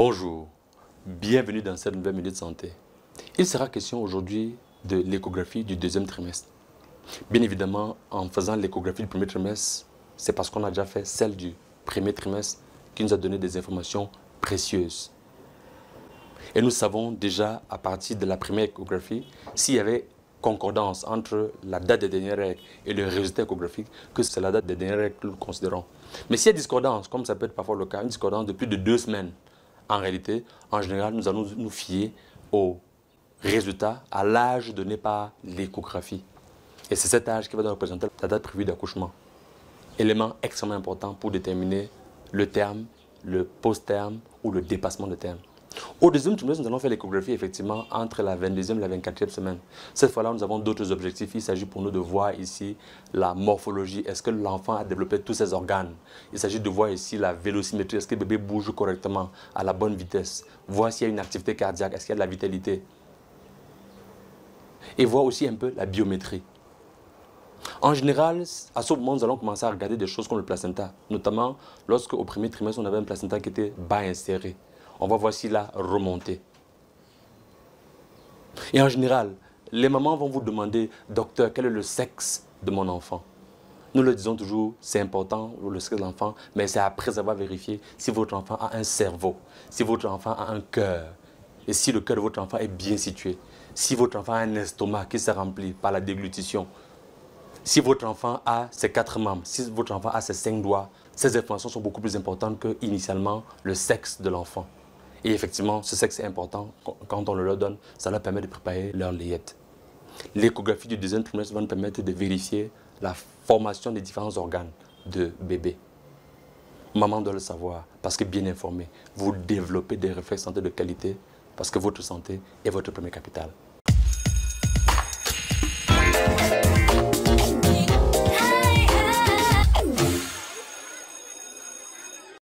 Bonjour, bienvenue dans cette nouvelle minute santé. Il sera question aujourd'hui de l'échographie du deuxième trimestre. Bien évidemment, en faisant l'échographie du premier trimestre, c'est parce qu'on a déjà fait celle du premier trimestre qui nous a donné des informations précieuses. Et nous savons déjà, à partir de la première échographie, s'il y avait concordance entre la date des dernières règles et le résultat échographique, que c'est la date des dernières règles que nous considérons. Mais s'il y a discordance, comme ça peut être parfois le cas, une discordance de plus de 2 semaines, en réalité, en général, nous allons nous fier aux résultats à l'âge donné par l'échographie. Et c'est cet âge qui va représenter la date prévue d'accouchement. Élément extrêmement important pour déterminer le terme, le post-terme ou le dépassement de terme. Au deuxième trimestre, nous allons faire l'échographie effectivement entre la 22e et la 24e semaine. Cette fois-là, nous avons d'autres objectifs. Il s'agit pour nous de voir ici la morphologie. Est-ce que l'enfant a développé tous ses organes? Il s'agit de voir ici la vélocimétrie. Est-ce que le bébé bouge correctement, à la bonne vitesse? Voir s'il y a une activité cardiaque. Est-ce qu'il y a de la vitalité? Et voir aussi un peu la biométrie. En général, à ce moment, nous allons commencer à regarder des choses comme le placenta. Notamment, lorsque au premier trimestre, on avait un placenta qui était bas inséré. On va voir s'il a remonté. Et en général, les mamans vont vous demander, docteur, quel est le sexe de mon enfant? Nous le disons toujours, c'est important, le sexe de l'enfant, mais c'est après avoir vérifié si votre enfant a un cerveau, si votre enfant a un cœur, et si le cœur de votre enfant est bien situé, si votre enfant a un estomac qui s'est rempli par la déglutition, si votre enfant a ses 4 membres, si votre enfant a ses 5 doigts, ces informations sont beaucoup plus importantes que initialement le sexe de l'enfant. Et effectivement, ce sexe est important. Quand on le leur donne, ça leur permet de préparer leur layette. L'échographie du deuxième trimestre va nous permettre de vérifier la formation des différents organes de bébé. Maman doit le savoir, parce que bien informé, vous développez des réflexes santé de qualité, parce que votre santé est votre premier capital.